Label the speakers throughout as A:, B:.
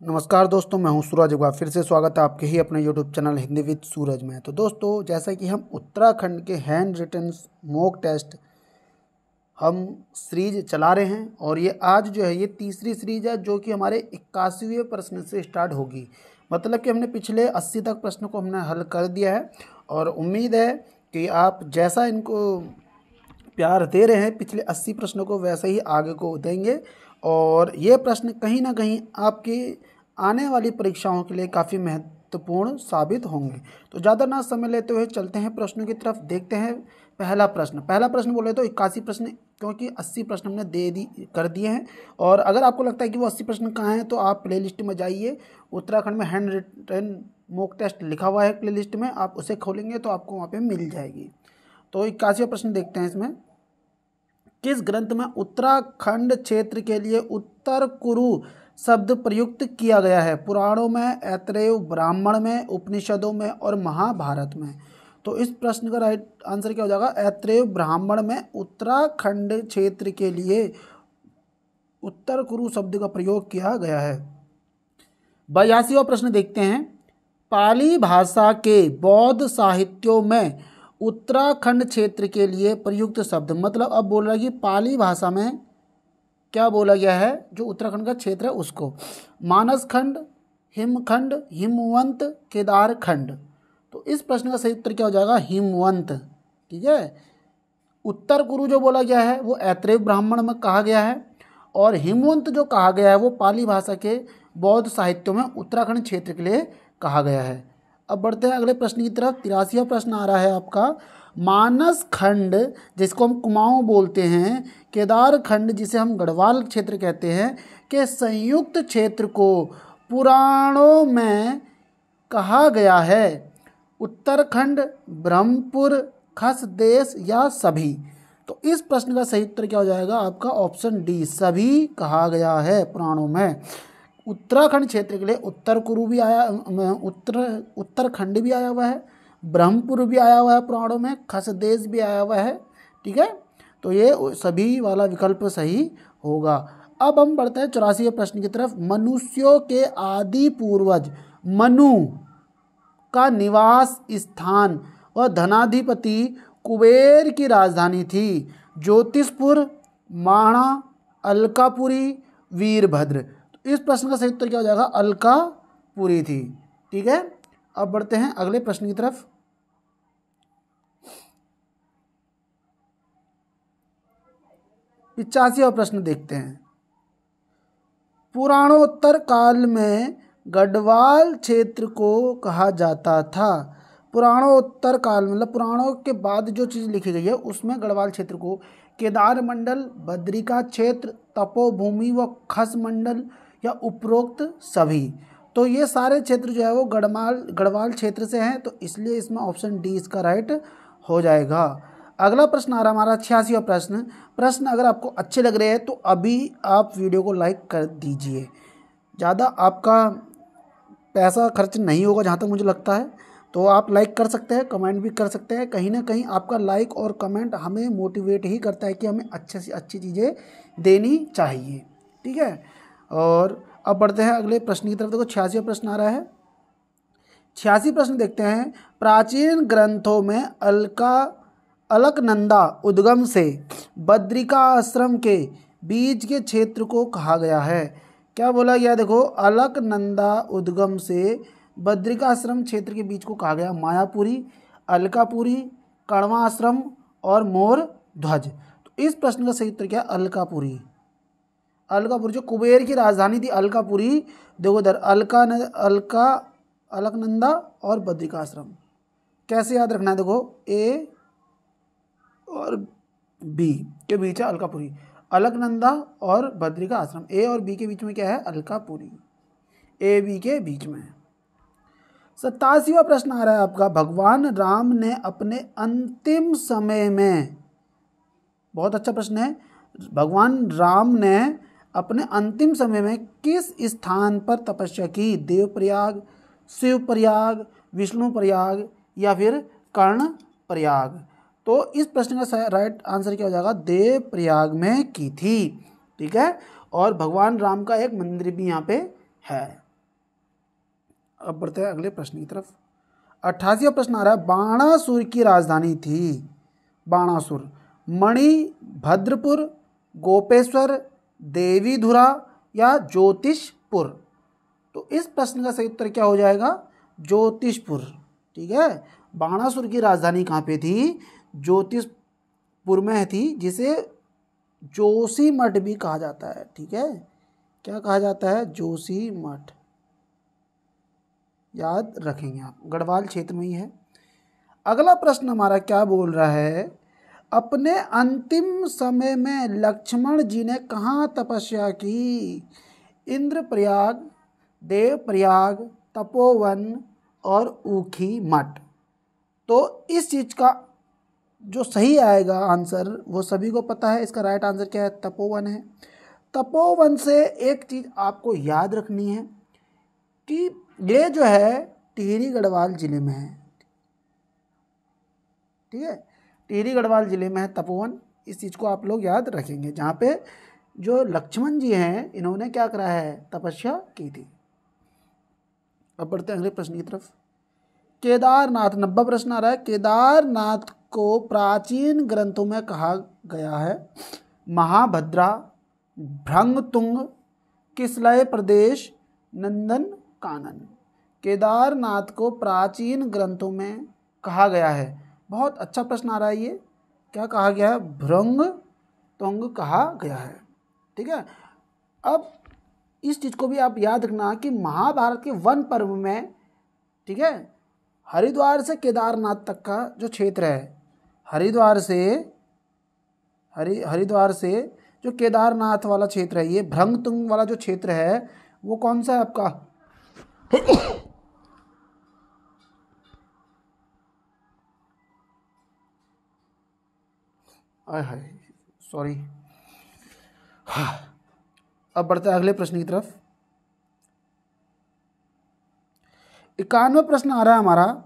A: नमस्कार दोस्तों, मैं हूं सूरज। एक बार फिर से स्वागत है आपके ही अपने YouTube चैनल हिंदी विद सूरज में। तो दोस्तों, जैसा कि हम उत्तराखंड के हैंड रिटन मॉक टेस्ट हम सीरीज चला रहे हैं और ये आज जो है ये तीसरी सीरीज है जो कि हमारे 81वें प्रश्न से स्टार्ट होगी। मतलब कि हमने पिछले 80 तक प्रश्न को हमने हल कर दिया है और उम्मीद है कि आप जैसा इनको प्यार दे रहे हैं पिछले 80 प्रश्नों को वैसे ही आगे को देंगे और ये प्रश्न कहीं ना कहीं आपकी आने वाली परीक्षाओं के लिए काफ़ी महत्वपूर्ण साबित होंगे। तो ज़्यादा ना समय लेते हुए चलते हैं प्रश्नों की तरफ। देखते हैं पहला प्रश्न बोले तो 81 प्रश्न, क्योंकि 80 प्रश्न हमने कर दिए हैं। और अगर आपको लगता है कि वो 80 प्रश्न कहाँ हैं तो आप प्ले लिस्ट में जाइए। उत्तराखंड में हैंड रिटन मॉक टेस्ट लिखा हुआ है प्ले लिस्ट में, आप उसे खोलेंगे तो आपको वहाँ पर मिल जाएगी। तो 81वां प्रश्न देखते हैं। इसमें किस ग्रंथ में उत्तराखंड क्षेत्र के लिए उत्तर कुरु शब्द प्रयुक्त किया गया है? पुराणों में, ऐतरेय ब्राह्मण में, उपनिषदों में और महाभारत में। तो इस प्रश्न का राइट आंसर क्या हो जाएगा? ऐतरेय ब्राह्मण में उत्तराखंड क्षेत्र के लिए उत्तर कुरु शब्द का प्रयोग किया गया है। 82वां प्रश्न देखते हैं। पाली भाषा के बौद्ध साहित्यों में उत्तराखंड क्षेत्र के लिए प्रयुक्त शब्द, मतलब अब बोल रहा है कि पाली भाषा में क्या बोला गया है जो उत्तराखंड का क्षेत्र है उसको। मानसखंड, हिमखंड, हिमवंत, केदारखंड। तो इस प्रश्न का सही उत्तर क्या हो जाएगा? हिमवंत। ठीक है। उत्तर कुरु जो बोला गया है वो ऐतरेय ब्राह्मण में कहा गया है और हिमवंत जो कहा गया है वो पाली भाषा के बौद्ध साहित्यों में उत्तराखंड क्षेत्र के लिए कहा गया है। अब बढ़ते हैं अगले प्रश्न की तरफ। 83वां प्रश्न आ रहा है आपका। मानस खंड जिसको हम कुमाऊं बोलते हैं, केदार खंड जिसे हम गढ़वाल क्षेत्र कहते हैं, के संयुक्त क्षेत्र को पुराणों में कहा गया है उत्तराखंड, ब्रह्मपुर, खसदेश या सभी। तो इस प्रश्न का सही उत्तर क्या हो जाएगा आपका? ऑप्शन डी, सभी कहा गया है पुराणों में। उत्तराखंड क्षेत्र के लिए उत्तर कुरु भी आया, उत्तराखंड भी आया हुआ है, ब्रह्मपुर भी आया हुआ है पुराणों में, खसदेश भी आया हुआ है। ठीक है, तो ये सभी वाला विकल्प सही होगा। अब हम बढ़ते हैं 84वें प्रश्न की तरफ। मनुष्यों के आदि पूर्वज मनु का निवास स्थान व धनाधिपति कुबेर की राजधानी थी। ज्योतिषपुर, माणा, अलकापुरी, वीरभद्र। तो इस प्रश्न का सही उत्तर क्या हो जाएगा? अलकापुरी थी। ठीक है। अब बढ़ते हैं अगले प्रश्न की तरफ। 85वां प्रश्न देखते हैं। पुराणोत्तर काल में गढ़वाल क्षेत्र को कहा जाता था। पुराणोत्तर काल मतलब पुराणों के बाद जो चीज़ लिखी गई है उसमें गढ़वाल क्षेत्र को केदार मंडल, बद्रिका क्षेत्र, तपोभूमि व खस मंडल या उपरोक्त सभी। तो ये सारे क्षेत्र जो है वो गढ़वाल क्षेत्र से हैं, तो इसलिए इसमें ऑप्शन डी इसका राइट हो जाएगा। अगला प्रश्न आ रहा है हमारा 86वां प्रश्न अगर आपको अच्छे लग रहे हैं तो अभी आप वीडियो को लाइक कर दीजिए। ज़्यादा आपका पैसा खर्च नहीं होगा जहाँ तक मुझे लगता है, तो आप लाइक कर सकते हैं, कमेंट भी कर सकते हैं। कहीं ना कहीं आपका लाइक और कमेंट हमें मोटिवेट ही करता है कि हमें अच्छे से अच्छी चीज़ें देनी चाहिए। ठीक है। और अब बढ़ते हैं अगले प्रश्न की तरफ। देखो 86वां प्रश्न आ रहा है। 86 प्रश्न देखते हैं। प्राचीन ग्रंथों में अलकनंदा उद्गम से बद्रिका आश्रम के बीच के क्षेत्र को कहा गया है। क्या बोला गया? देखो, अलकनंदा उद्गम से बद्रिका आश्रम क्षेत्र के बीच को कहा गया मायापुरी, अलकापुरी, कण्वा आश्रम और मोर ध्वज। तो इस प्रश्न का सही उत्तर क्या है? अलकापुरी। अलकापुरी जो कुबेर की राजधानी थी अलकापुरी। देखो इधर अलकनंदा और बद्रिका आश्रम कैसे याद रखना है? देखो, ए और बी के बीच है अलकापुरी। अलकनंदा और बद्रिका आश्रम, ए और बी के बीच में क्या है? अलकापुरी। ए बी के बीच में। 87वां प्रश्न आ रहा है आपका। भगवान राम ने अपने अंतिम समय में, बहुत अच्छा प्रश्न है, भगवान राम ने अपने अंतिम समय में किस स्थान पर तपस्या की? देवप्रयाग, शिवप्रयाग, विष्णुप्रयाग या फिर कर्णप्रयाग। तो इस प्रश्न का राइट आंसर क्या हो जाएगा? देवप्रयाग में की थी। ठीक है। और भगवान राम का एक मंदिर भी यहाँ पे है। अब बढ़ते हैं अगले प्रश्न की तरफ। 88वां प्रश्न आ रहा है, बाणासुर की राजधानी थी, बाणासुर, मणिभद्रपुर, गोपेश्वर, देवीधुरा या ज्योतिषपुर। तो इस प्रश्न का सही उत्तर क्या हो जाएगा? ज्योतिषपुर। ठीक है, बाणासुर की राजधानी कहाँ पे थी? ज्योतिषपुर में थी, जिसे जोशीमठ भी कहा जाता है। ठीक है, क्या कहा जाता है? जोशीमठ, याद रखेंगे आप, गढ़वाल क्षेत्र में ही है। अगला प्रश्न हमारा क्या बोल रहा है, अपने अंतिम समय में लक्ष्मण जी ने कहाँ तपस्या की? इंद्रप्रयाग, देवप्रयाग, तपोवन और ऊखी मठ। तो इस चीज का जो सही आएगा आंसर, वो सभी को पता है, इसका राइट आंसर क्या है? तपोवन है। तपोवन से एक चीज आपको याद रखनी है कि ये जो है टिहरी गढ़वाल जिले में है। ठीक है, टिहरी गढ़वाल जिले में है तपोवन। इस चीज को आप लोग याद रखेंगे, जहाँ पे जो लक्ष्मण जी हैं इन्होंने क्या करा है? तपस्या की थी। अब बढ़ते हैं अगले प्रश्न की तरफ। केदारनाथ, 90 प्रश्न आ रहा है, केदारनाथ को प्राचीन ग्रंथों में कहा गया है महाभद्रा, भृंगतुंग, किसलय प्रदेश, नंदन कानन। केदारनाथ को प्राचीन ग्रंथों में कहा गया है, बहुत अच्छा प्रश्न आ रहा है ये, क्या कहा गया है? भृंगतुंग कहा गया है। ठीक है, अब इस चीज को भी आप याद रखना कि महाभारत के वन पर्व में, ठीक है, हरिद्वार से केदारनाथ तक का जो क्षेत्र है, हरिद्वार से जो केदारनाथ वाला क्षेत्र है, ये भृंगतुंग वाला जो क्षेत्र है वो कौन सा है आपका? आय हाय, सॉरी। अब बढ़ते हैं अगले प्रश्न की तरफ। 91वां प्रश्न आ रहा है हमारा,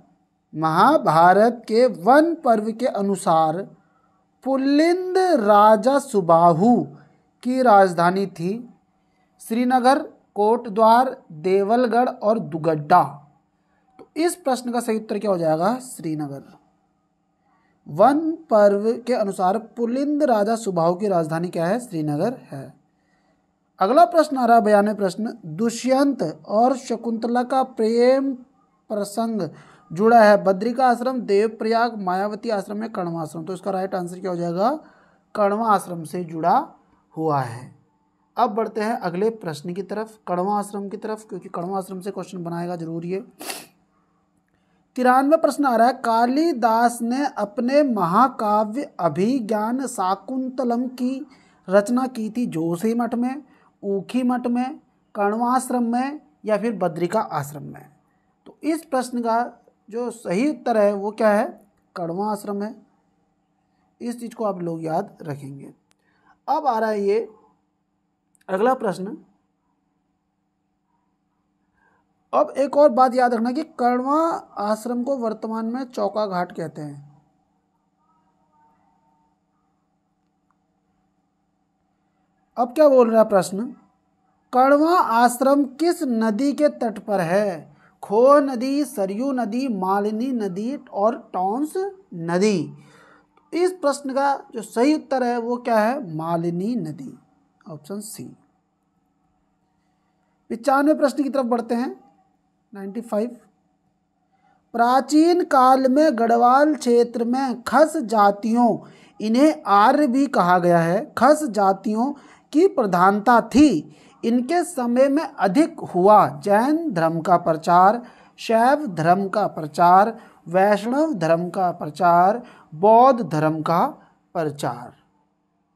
A: महाभारत के वन पर्व के अनुसार पुलिंद राजा सुबाहु की राजधानी थी श्रीनगर, कोटद्वार, देवलगढ़ और दुगड्डा। तो इस प्रश्न का सही उत्तर क्या हो जाएगा? श्रीनगर। वन पर्व के अनुसार पुलिंद राजा सुबाहु की राजधानी क्या है? श्रीनगर है। अगला प्रश्न आ रहा है 92वां प्रश्न, दुष्यंत और शकुंतला का प्रेम प्रसंग जुड़ा है बद्रिका आश्रम, देवप्रयाग, मायावती आश्रम में कण्वा आश्रम। तो इसका राइट आंसर क्या हो जाएगा? कण्वा आश्रम से जुड़ा हुआ है। अब बढ़ते हैं अगले प्रश्न की तरफ, कण्वा आश्रम की तरफ, क्योंकि कण्वा आश्रम से क्वेश्चन बनाएगा जरूरी है। 93वां प्रश्न आ रहा है, कालिदास ने अपने महाकाव्य अभिज्ञान शाकुंतलम की रचना की थी जोशीमठ में, ऊखी मठ में, कण्वा आश्रम में या फिर बद्रिका आश्रम में? तो इस प्रश्न का जो सही उत्तर है वो क्या है? कण्वा आश्रम है। इस चीज को आप लोग याद रखेंगे। अब आ रहा है ये अगला प्रश्न। अब एक और बात याद रखना कि कण्वा आश्रम को वर्तमान में चौका घाट कहते हैं। अब क्या बोल रहा है प्रश्न, कण्वा आश्रम किस नदी के तट पर है? खो नदी, सरयू नदी, मालिनी नदी और टॉन्स नदी। इस प्रश्न का जो सही उत्तर है वो क्या है? मालिनी नदी, ऑप्शन सी। 95वें प्रश्न की तरफ बढ़ते हैं, 95। प्राचीन काल में गढ़वाल क्षेत्र में खस जातियों, इन्हें आर्य भी कहा गया है, खस जातियों की प्रधानता थी। इनके समय में अधिक हुआ जैन धर्म का प्रचार, शैव धर्म का प्रचार, वैष्णव धर्म का प्रचार, बौद्ध धर्म का प्रचार।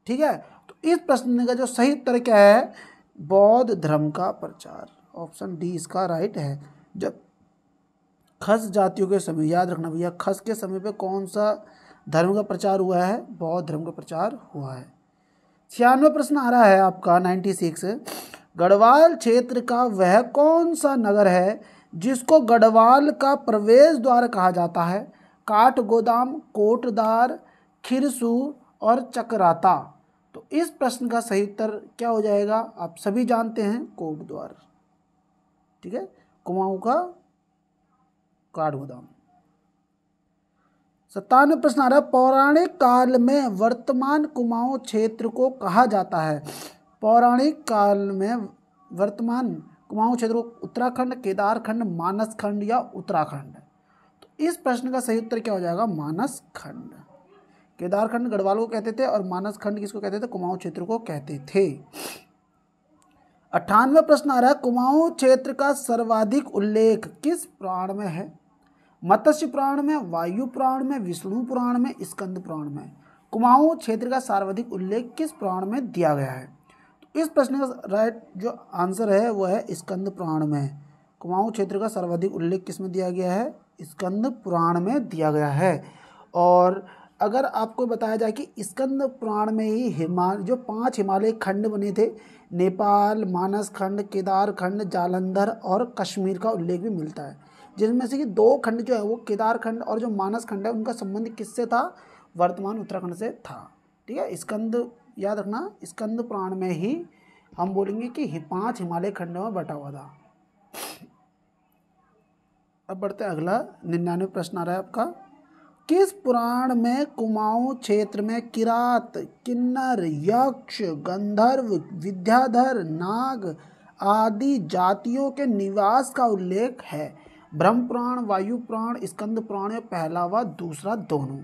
A: ठीक है, तो इस प्रश्न का जो सही उत्तर क्या है? बौद्ध धर्म का प्रचार, ऑप्शन डी इसका राइट है। जब खस जातियों के समय, याद रखना भैया, खस के समय पे कौन सा धर्म का प्रचार हुआ है? बौद्ध धर्म का प्रचार हुआ है। 96वां प्रश्न आ रहा है आपका 96। गढ़वाल क्षेत्र का वह कौन सा नगर है जिसको गढ़वाल का प्रवेश द्वार कहा जाता है? काठगोदाम, कोटद्वार, खिरसू और चकराता। तो इस प्रश्न का सही उत्तर क्या हो जाएगा? आप सभी जानते हैं, कोटद्वार। ठीक है, कुमाऊं का काठगोदाम। 97 प्रश्न आ रहा है, पौराणिक काल में वर्तमान कुमाऊं क्षेत्र को कहा जाता है। पौराणिक काल में वर्तमान कुमाऊं क्षेत्र को उत्तराखंड, केदारखंड, मानसखंड या उत्तराखंड। तो इस प्रश्न का सही उत्तर क्या हो जाएगा? मानसखंड। केदारखंड गढ़वाल को कहते थे और मानसखंड किसको कहते थे? कुमाऊं क्षेत्र को कहते थे। 98वां प्रश्न आ रहा है, कुमाऊं क्षेत्र का सर्वाधिक उल्लेख किस पुराण में है? मत्स्य पुराण में, वायु पुराण में, विष्णु पुराण में, स्कंद पुराण में। कुमाऊं क्षेत्र का सर्वाधिक उल्लेख किस पुराण में दिया गया है? तो इस प्रश्न का राइट जो आंसर है वो है स्कंद पुराण में। कुमाऊं क्षेत्र का सर्वाधिक उल्लेख किस में दिया गया है? स्कंद पुराण में दिया गया है। और अगर आपको बताया जाए कि स्कंद पुराण में ही जो 5 हिमालय खंड बने थे, नेपाल, मानसखंड, केदारखंड, जालंधर और कश्मीर का उल्लेख भी मिलता है, जिनमें से कि 2 खंड जो है वो केदारखंड और जो मानसखंड है उनका संबंध किससे था? वर्तमान उत्तराखंड से था। ठीक है, स्कंद याद रखना, स्कंद पुराण में ही हम बोलेंगे कि 5 हिमालय खंडों में बटा हुआ था। अब बढ़ते हैं अगला 99 प्रश्न आ रहा है आपका, किस पुराण में कुमाऊं क्षेत्र में किरात, किन्नर, यक्ष, गंधर्व, विद्याधर, नाग आदि जातियों के निवास का उल्लेख है? ब्रह्म पुराण, वायु पुराण, स्कंद पुराण या पहला व दूसरा दोनों?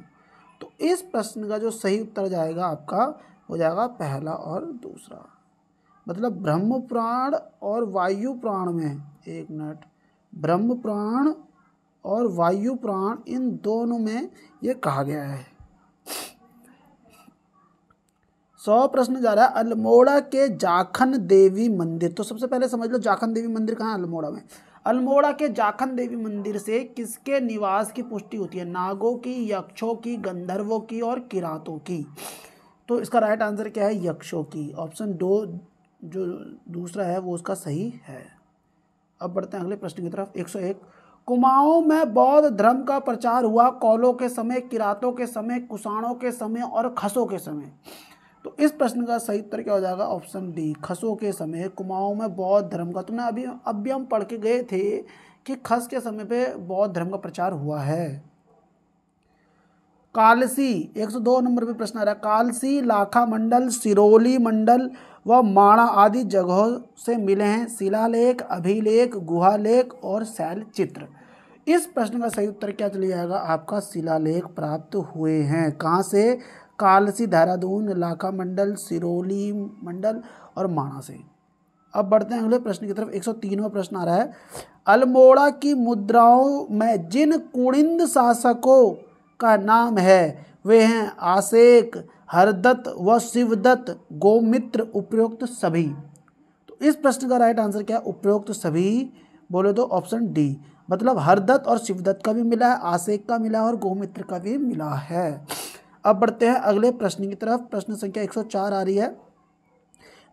A: तो इस प्रश्न का जो सही उत्तर जाएगा आपका हो जाएगा पहला और दूसरा। मतलब ब्रह्म पुराण और वायु पुराण में, एक मिनट, ब्रह्म पुराण और वायु पुराण इन दोनों में ये कहा गया है। 100 प्रश्न जा रहा है, अल्मोड़ा के जाखन देवी मंदिर। तो सबसे पहले समझ लो जाखन देवी मंदिर कहाँ है? अल्मोड़ा में। अल्मोड़ा के जाखन देवी मंदिर से किसके निवास की पुष्टि होती है? नागों की, यक्षों की, गंधर्वों की और किरातों की। तो इसका राइट आंसर क्या है? यक्षों की। ऑप्शन 2 जो दूसरा है वो उसका सही है। अब बढ़ते हैं अगले प्रश्न की तरफ। 101, कुमाऊं में बौद्ध धर्म का प्रचार हुआ कौलों के समय, किरातों के समय, कुषाणों के समय और खसों के समय? तो इस प्रश्न का सही उत्तर क्या हो जाएगा? ऑप्शन डी, खसों के समय कुमाऊं में बौद्ध धर्म का। तुमने अभी हम पढ़ के गए थे कि खस के समय पे बौद्ध धर्म का प्रचार हुआ है। कालसी, 102 नंबर पे प्रश्न आ रहा है, कालसी, लाखा मंडल, सिरोली मंडल व माणा आदि जगहों से मिले हैं शिलालेख, अभिलेख, गुहालेख और शैल चित्र। इस प्रश्न का सही उत्तर क्या चले जाएगा आपका? शिलालेख प्राप्त हुए हैं। कहाँ से? कालसी, देहरादून, लाखा मंडल, सिरोली मंडल और माणा से। अब बढ़ते हैं अगले प्रश्न की तरफ। 103वां प्रश्न आ रहा है, अल्मोड़ा की मुद्राओं में जिन कुणिंद शासकों का नाम है वे हैं आसेक, हरदत्त व शिवदत्त, गोमित्र, उपरोक्त सभी। तो इस प्रश्न का राइट आंसर क्या है? उपरोक्त सभी बोले तो ऑप्शन डी। मतलब हरदत्त और शिवदत्त का भी मिला है, आसेक का मिला है और गोमित्र का भी मिला है। अब बढ़ते हैं अगले प्रश्न की तरफ। प्रश्न संख्या 104 आ रही है,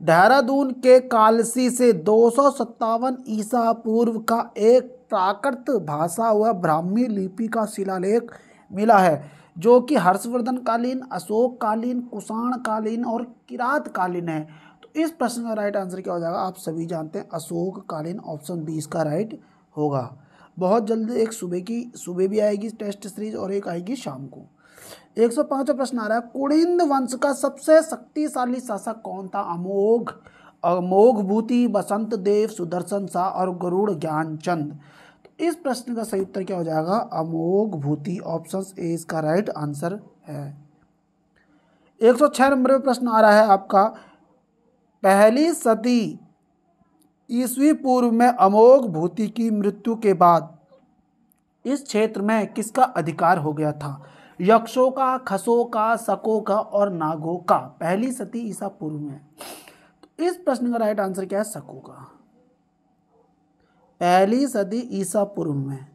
A: देहरादून के कालसी से 257 ईसा पूर्व का एक प्राकृत भाषा व ब्राह्मी लिपि का शिलालेख मिला है जो कि हर्षवर्धन कालीन, अशोक कालीन, कुषाण कालीन और किरात कालीन है। तो इस प्रश्न का राइट आंसर क्या हो जाएगा? आप सभी जानते हैं अशोक कालीन। ऑप्शन बी इसका राइट होगा। बहुत जल्द एक सुबह भी आएगी टेस्ट सीरीज और एक आएगी शाम को। 105वां प्रश्न आ रहा है, कुणिंद वंश का सबसे शक्तिशाली शासक कौन था? अमोघ भूति, बसंत देव, सुदर्शन शाह और गरुड़ ज्ञानचंद। तो इस प्रश्न का सही उत्तर क्या हो जाएगा? अमोघ भूति। ऑप्शन ए इसका राइट आंसर है। 106 नंबर पे प्रश्न आ रहा है आपका, पहली सदी ईस्वी पूर्व में अमोघ भूति की मृत्यु के बाद इस क्षेत्र में किसका अधिकार हो गया था? यक्षों का, खसों का, शकों का और नागों का। पहली सदी ईसा पूर्व में। तो इस प्रश्न का राइट आंसर क्या है? शकों का। पहली सदी ईसा पूर्व में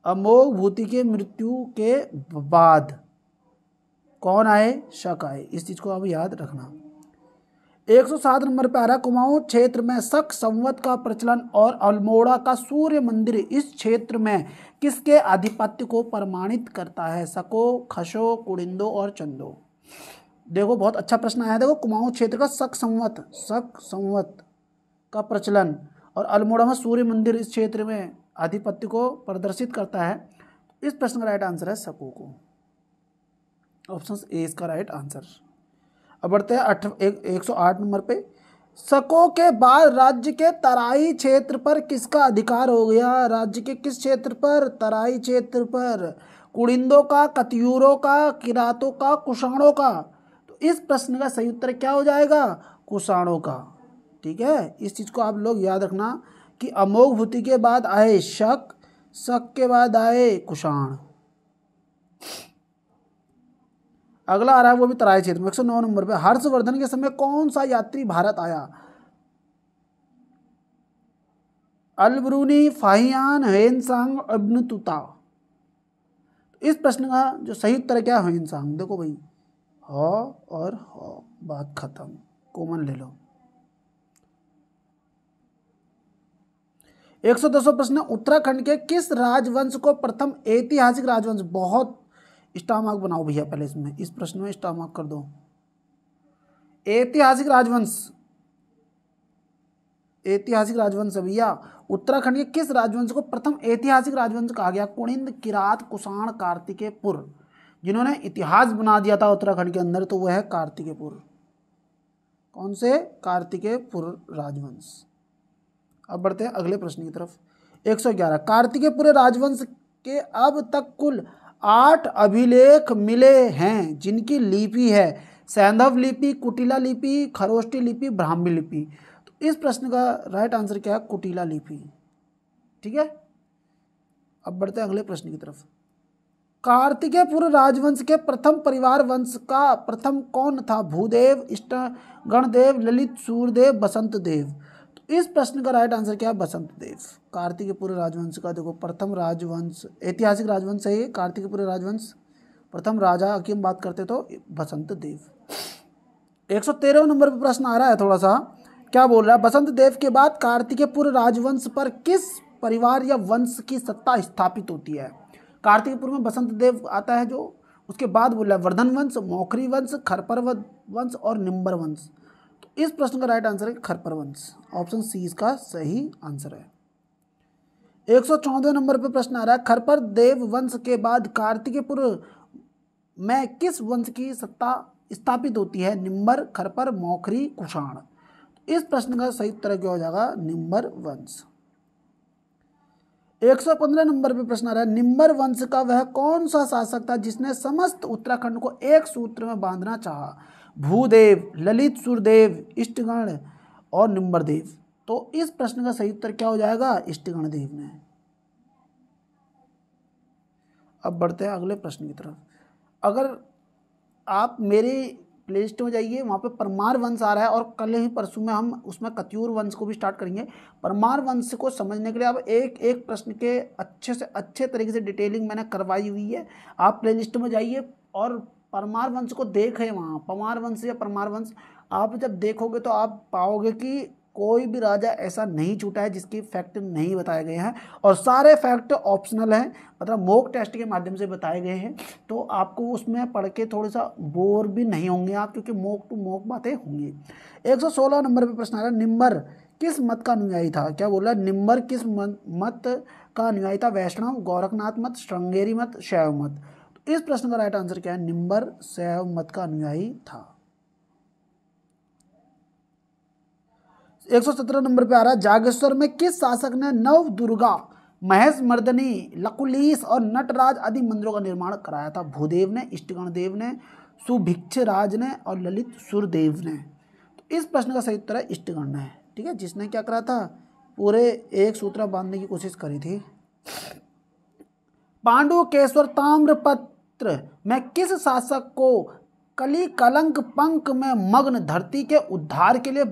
A: अमोघ भूति के मृत्यु के बाद कौन आए? शक आए। इस चीज को आप याद रखना। 107 नंबर पे आ रहा है, कुमाऊं क्षेत्र में शक संवत का प्रचलन और अल्मोड़ा का सूर्य मंदिर इस क्षेत्र में किसके आधिपत्य को प्रमाणित करता है? शको, खसो, कुड़िंदो और चंदो। देखो बहुत अच्छा प्रश्न आया है। देखो कुमाऊं क्षेत्र का शक संवत का प्रचलन और अल्मोड़ा में सूर्य मंदिर इस क्षेत्र में आधिपत्य को प्रदर्शित करता है। इस प्रश्न का राइट आंसर है शकों। ऑप्शन ए इसका राइट आंसर। अब बढ़ते हैं 108 नंबर पे। शकों के बाद राज्य के तराई क्षेत्र पर किसका अधिकार हो गया? राज्य के किस क्षेत्र पर? तराई क्षेत्र पर। कुड़िंदों का, कतियूरों का, किरातों का, कुषाणों का। तो इस प्रश्न का सही उत्तर क्या हो जाएगा? कुषाणों का। ठीक है, इस चीज को आप लोग याद रखना कि अमोघ भूति के बाद आए शक, शक के बाद आए कुषाण। अगला आ रहा है वो भी तराई क्षेत्र में 109 नंबर पे। हर्षवर्धन के समय कौन सा यात्री भारत आया? अलब्रूनी, फाहियान, ह्वेनसांग, इब्न तुता। इस प्रश्न का जो सही उत्तर क्या है? ह्वेनसांग। देखो भाई, ह और ह, बात खत्म, कॉमन ले लो। 110 प्रश्न। उत्तराखंड के किस राजवंश को प्रथम ऐतिहासिक राजवंश? बहुत स्टार मार्क बनाओ भैया पहले इसमें, इस प्रश्न में स्टार मार्क कर दो। ऐतिहासिक राजवंश, ऐतिहासिक राजवंश भैया। उत्तराखंड के किस राजवंश को प्रथम ऐतिहासिक राजवंश कहा गया? कुणिंद, किरात, कुषाण, कार्तिकेयपुर। जिन्होंने इतिहास बना दिया था उत्तराखंड के अंदर तो वह है कार्तिकेयपुर। कौन से? कार्तिकेयपुर राजवंश। अब बढ़ते हैं अगले प्रश्न की तरफ। 111। कार्तिकेयपुर राजवंश के अब तक कुल 8 अभिलेख मिले हैं जिनकी लिपि है सैंधव लिपि, कुटिला लिपि, खरोष्टी लिपि, ब्राह्मी लिपि। तो इस प्रश्न का राइट आंसर क्या है? कुटिला लिपि। ठीक है, अब बढ़ते हैं अगले प्रश्न की तरफ। कार्तिकेयपुर राजवंश के प्रथम परिवार वंश का प्रथम कौन था? भूदेव, इष्टगणदेव, ललित, सूर्यदेव, बसंत देव। तो इस प्रश्न का राइट आंसर क्या है? बसंत देव। कार्तिकेयपुर राजवंश का देखो प्रथम राजवंश, ऐतिहासिक राजवंश है ये कार्तिकेयपुर राजवंश। प्रथम राजा की हम बात करते तो बसंत देव। 113 नंबर पर प्रश्न आ रहा है थोड़ा सा, क्या बोल रहा है? बसंत देव के बाद कार्तिकेयपुर राजवंश पर किस परिवार या वंश की सत्ता स्थापित होती है? कार्तिकेयपुर में बसंत देव आता है जो, उसके बाद बोल रहा है वर्धन वंश, मौखरी वंश, खरपर वंश और निम्बर वंश। तो इस प्रश्न का राइट आंसर है खरपर वंश। ऑप्शन सी इसका सही आंसर है। 114 नंबर पर प्रश्न आ रहा है, खरपर देव वंश के बाद कार्तिकेयपुर में किस वंश की सत्ता स्थापित होती है? निम्बर, खरपर, मौखरी, कुषाण। इस प्रश्न का सही उत्तर क्या हो जाएगा? निम्बर वंश। 115 नंबर पे प्रश्न आ रहा है, निम्बर वंश का वह कौन सा शासक था जिसने समस्त उत्तराखंड को एक सूत्र में बांधना चाहा? भूदेव, ललित, सूर्यदेव, इष्टगण और निम्बर देव। तो इस प्रश्न का सही उत्तर क्या हो जाएगा? इष्टगण देव ने। अब बढ़ते हैं अगले प्रश्न की तरफ। अगर आप मेरी प्लेलिस्ट में जाइए, वहाँ पे परमार वंश आ रहा है और कल ही परसों में हम उसमें कत्यूर वंश को भी स्टार्ट करेंगे। परमार वंश को समझने के लिए अब एक एक प्रश्न के अच्छे से अच्छे तरीके से डिटेलिंग मैंने करवाई हुई है। आप प्लेलिस्ट में जाइए और परमार वंश को देखें। वहाँ परमार वंश या परमार वंश आप जब देखोगे तो आप पाओगे कि कोई भी राजा ऐसा नहीं छूटा है जिसकी फैक्ट नहीं बताए गए हैं, और सारे फैक्ट ऑप्शनल हैं, मतलब मॉक टेस्ट के माध्यम से बताए गए हैं। तो आपको उसमें पढ़ के थोड़ा सा बोर भी नहीं होंगे आप, क्योंकि मॉक टू मॉक बातें होंगी। 116 नंबर पे प्रश्न आ रहा है, निम्बर किस मत का अनुयायी था? क्या बोल रहा है? निम्बर किस मत का अनुयायी था? वैष्णव, गोरखनाथ मत, श्रृंगेरी मत, शैव मत। तो इस प्रश्न का राइट आंसर क्या है? निम्बर शैव मत का अनुयायी था। 117 नंबर पे आ रहा है, जागेश्वर में किस शासक ने नव दुर्गा, महेश मर्दनी, लकुलीस और नटराज आदि मंदिरों का निर्माण कराया था? भूदेव ने, इष्टगण देव ने, सुभिक्ष राज ने और ललित सूर्यदेव ने। तो इस प्रश्न का सही उत्तर है इष्टगण ने। ठीक है, जिसने क्या करा था? पूरे एक सूत्र बांधने की कोशिश करी थी। पांडुकेश्वर ताम्रपत्र में किस शासक को कली कलंक पंख में मग्न धरती के उद्धार के लिए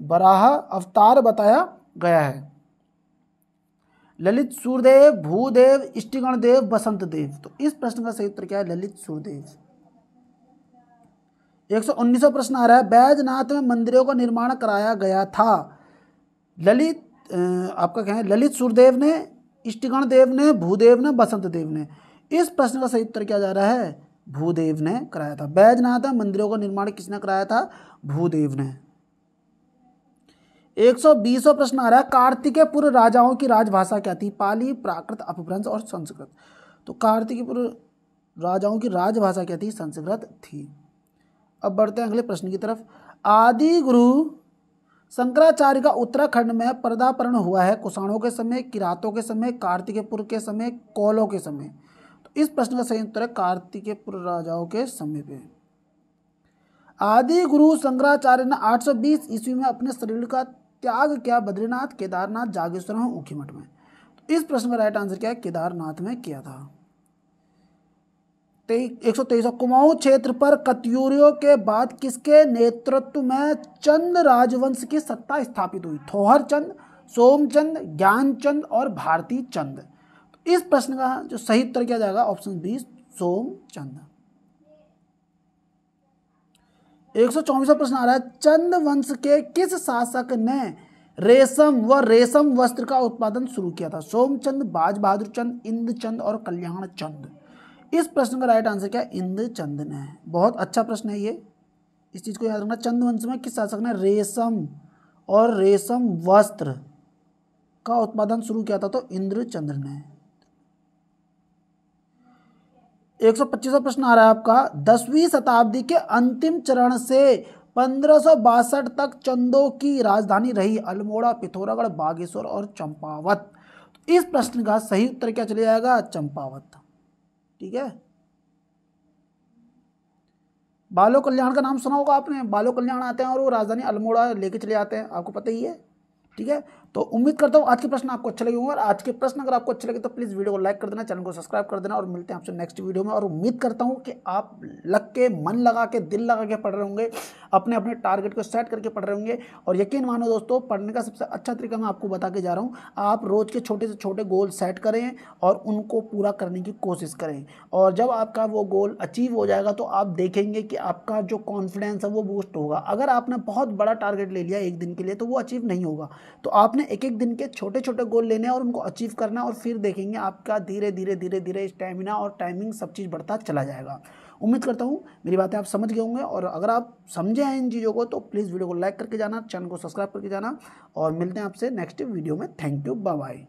A: बराह अवतार बताया गया है? ललित सूर्यदेव, भूदेव, इष्टगण देव, बसंत देव। तो इस प्रश्न का सही उत्तर क्या है? ललित सूर्यदेव। 119वां प्रश्न आ रहा है, बैजनाथ में मंदिरों का निर्माण कराया गया था? ललित आपका क्या है? ललित सूर्यदेव ने, इष्टगण देव ने, भूदेव ने, बसंत देव ने। इस प्रश्न का सही उत्तर क्या जा रहा है? भूदेव ने कराया था। बैजनाथ में मंदिरों का निर्माण किसने कराया था? भूदेव ने। 120वां प्रश्न आ रहा है, कार्तिकेयपुर राजाओं की राजभाषा क्या थी? पाली, प्राकृत, अपभ्रंश और संस्कृत। तो कार्तिकेयपुर राजाओं की राजभाषा क्या थी? संस्कृत थी। अब बढ़ते हैं अगले प्रश्न की तरफ। आदि गुरु शंकराचार्य का उत्तराखंड में पदार्पण हुआ है कुषाणों के समय, किरातों के समय, कार्तिकेयपुर के समय, कौलों के समय। तो इस प्रश्न का सही उत्तर है कार्तिकेयपुर राजाओं के समय पे। आदि गुरु शंकराचार्य ने 820 ईस्वी में अपने शरीर का त्याग किया बद्रीनाथ, केदारनाथ, जागेश्वर और ऊखीमठ में। तो इस प्रश्न का राइट आंसर क्या है? केदारनाथ में किया था। 123 कुमाऊं क्षेत्र पर कत्यूरियों के बाद किसके नेतृत्व में चंद राजवंश की सत्ता स्थापित हुई? थोहर चंद, सोमचंद, ज्ञानचंद और भारती चंद। तो इस प्रश्न का जो सही उत्तर किया जाएगा ऑप्शन बी, सोमचंद। 124वां प्रश्न आ रहा है, चंद वंश के किस शासक ने रेशम व रेशम वस्त्र का उत्पादन शुरू किया था? सोमचंद, बाज बहादुर चंद, इंद्रचंद और कल्याण चंद। इस प्रश्न का राइट आंसर क्या है? इंद्रचंद ने। बहुत अच्छा प्रश्न है ये, इस चीज को याद रखना। चंद वंश में किस शासक ने रेशम और रेशम वस्त्र का उत्पादन शुरू किया था? तो इंद्रचंद ने। 125वां प्रश्न आ रहा है आपका, 10वीं शताब्दी के अंतिम चरण से 1562 तक चंदों की राजधानी रही अल्मोड़ा, पिथौरागढ़, बागेश्वर और चंपावत। तो इस प्रश्न का सही उत्तर क्या चले जाएगा? चंपावत। ठीक है। बालो कल्याण का नाम सुना होगा आपने। बालो कल्याण आते हैं और वो राजधानी अल्मोड़ा लेके चले जाते हैं, आपको पता ही है। ठीक है, तो उम्मीद करता हूँ आज के प्रश्न आपको अच्छे लगे होंगे। और आज के प्रश्न अगर आपको अच्छे लगे तो प्लीज़ वीडियो को लाइक कर देना, चैनल को सब्सक्राइब कर देना और मिलते हैं आपसे नेक्स्ट वीडियो में। और उम्मीद करता हूँ कि आप लग के, मन लगा के, दिल लगा के पढ़ रहे होंगे, अपने अपने टारगेट को सेट करके पढ़ रहे होंगे। और यकीन मानो दोस्तों, पढ़ने का सबसे अच्छा तरीका मैं आपको बता के जा रहा हूँ। आप रोज़ के छोटे से छोटे गोल सेट करें और उनको पूरा करने की कोशिश करें। और जब आपका वो गोल अचीव हो जाएगा तो आप देखेंगे कि आपका जो कॉन्फिडेंस है वो बूस्ट होगा। अगर आपने बहुत बड़ा टारगेट ले लिया एक दिन के लिए तो वो अचीव नहीं होगा। तो आपने एक एक दिन के छोटे छोटे गोल लेने और उनको अचीव करना, और फिर देखेंगे आपका धीरे धीरे धीरे धीरे स्टैमिना और टाइमिंग सब चीज़ बढ़ता चला जाएगा। उम्मीद करता हूँ मेरी बातें आप समझ गए होंगे। और अगर आप समझे हैं इन चीज़ों को तो प्लीज़ वीडियो को लाइक करके जाना, चैनल को सब्सक्राइब करके जाना। और मिलते हैं आपसे नेक्स्ट वीडियो में। Thank you, bye bye.